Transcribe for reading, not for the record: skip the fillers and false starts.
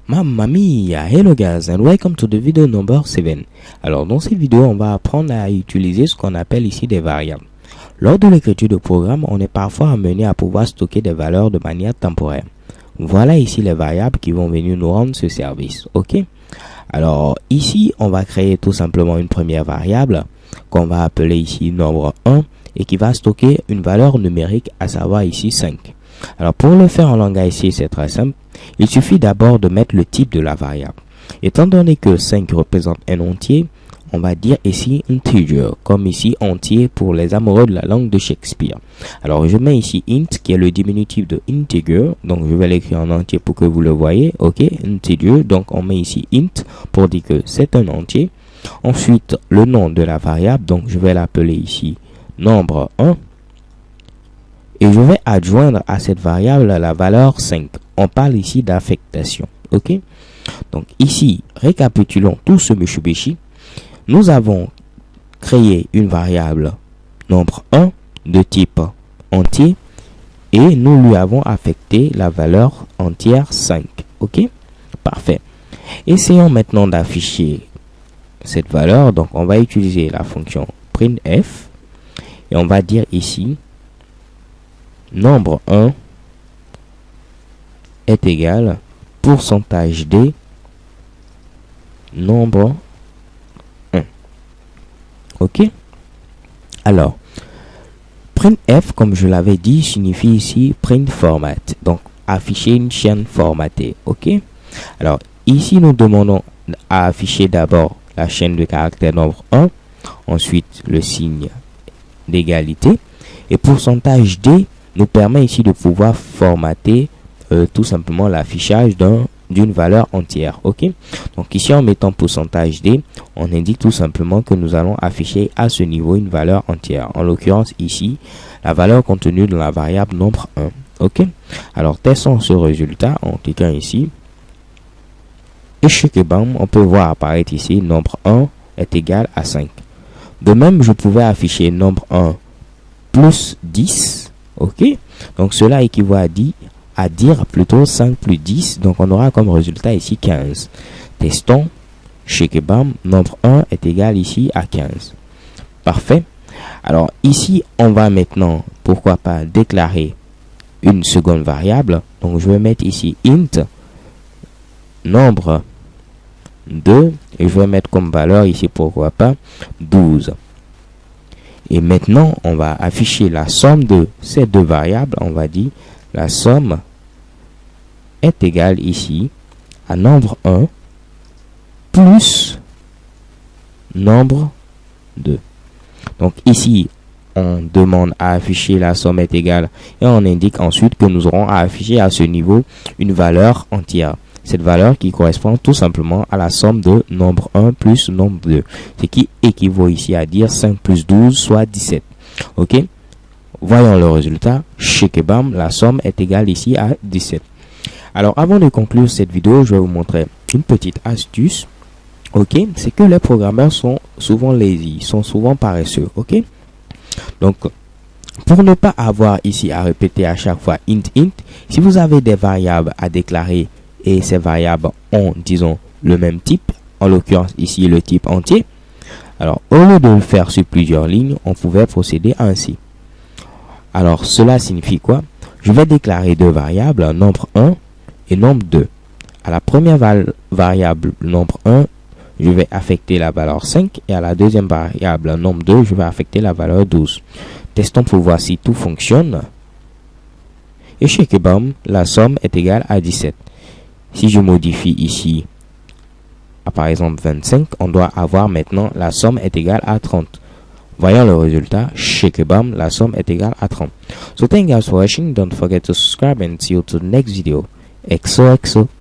Mamma mia! Hello guys and welcome to the video number 7. Alors dans cette vidéo, on va apprendre à utiliser ce qu'on appelle ici des variables. Lors de l'écriture de programme, on est parfois amené à pouvoir stocker des valeurs de manière temporaire. Voilà ici les variables qui vont venir nous rendre ce service. Ok? Alors ici, on va créer tout simplement une première variable qu'on va appeler ici nombre 1 et qui va stocker une valeur numérique, à savoir ici 5. Alors pour le faire en langage C, c'est très simple. Il suffit d'abord de mettre le type de la variable. Étant donné que 5 représente un entier, on va dire ici integer, comme ici entier pour les amoureux de la langue de Shakespeare. Alors je mets ici int qui est le diminutif de integer, donc je vais l'écrire en entier pour que vous le voyez. Ok, integer, donc on met ici int pour dire que c'est un entier. Ensuite le nom de la variable, donc je vais l'appeler ici nombre 1. Et je vais adjoindre à cette variable la valeur 5. On parle ici d'affectation. Ok? Donc ici, récapitulons tout ce Mitsubishi. Nous avons créé une variable nombre 1 de type entier et nous lui avons affecté la valeur entière 5. Ok? Parfait. Essayons maintenant d'afficher cette valeur. Donc on va utiliser la fonction printf et on va dire ici nombre 1 est égal pourcentage d nombre 1. Ok? Alors, printf, comme je l'avais dit, signifie ici print format. Donc, afficher une chaîne formatée. Ok? Alors, ici, nous demandons à afficher d'abord la chaîne de caractères nombre 1, ensuite le signe d'égalité, et pourcentage d nous permet ici de pouvoir formater tout simplement l'affichage d'une valeur entière. Ok, donc ici en mettant pourcentage d, on indique tout simplement que nous allons afficher à ce niveau une valeur entière, en l'occurrence ici la valeur contenue dans la variable nombre 1. Ok, alors testons ce résultat en cliquant ici et chez bam, on peut voir apparaître ici nombre 1 est égal à 5. De même, je pouvais afficher nombre 1 plus 10. Ok, donc cela équivaut à dire plutôt 5 plus 10, donc on aura comme résultat ici 15. Testons, chez bam, nombre 1 est égal ici à 15. Parfait. Alors ici, on va maintenant, pourquoi pas, déclarer une seconde variable. Donc je vais mettre ici int nombre 2 et je vais mettre comme valeur ici, pourquoi pas, 12. Et maintenant, on va afficher la somme de ces deux variables. On va dire la somme est égale ici à nombre 1 plus nombre 2. Donc ici, on demande à afficher la somme est égale et on indique ensuite que nous aurons à afficher à ce niveau une valeur entière. Cette valeur qui correspond tout simplement à la somme de nombre 1 plus nombre 2. Ce qui équivaut ici à dire 5 plus 12 soit 17. Ok? Voyons le résultat. Chez Kebam, la somme est égale ici à 17. Alors avant de conclure cette vidéo, je vais vous montrer une petite astuce. Ok? C'est que les programmeurs sont souvent lazy, sont souvent paresseux. Ok? Donc, pour ne pas avoir ici à répéter à chaque fois int, si vous avez des variables à déclarer et ces variables ont, disons, le même type, en l'occurrence ici le type entier, alors au lieu de le faire sur plusieurs lignes, on pouvait procéder ainsi. Alors cela signifie quoi? Je vais déclarer deux variables, nombre 1 et nombre 2. À la première variable nombre 1, je vais affecter la valeur 5 et à la deuxième variable nombre 2, je vais affecter la valeur 12. Testons pour voir si tout fonctionne. Et chez Kebam, la somme est égale à 17. Si je modifie ici à par exemple 25, on doit avoir maintenant la somme est égale à 30. Voyons le résultat. Chez Kebam, la somme est égale à 30. So thank you guys for watching. Don't forget to subscribe and see you to the next video. XOXO.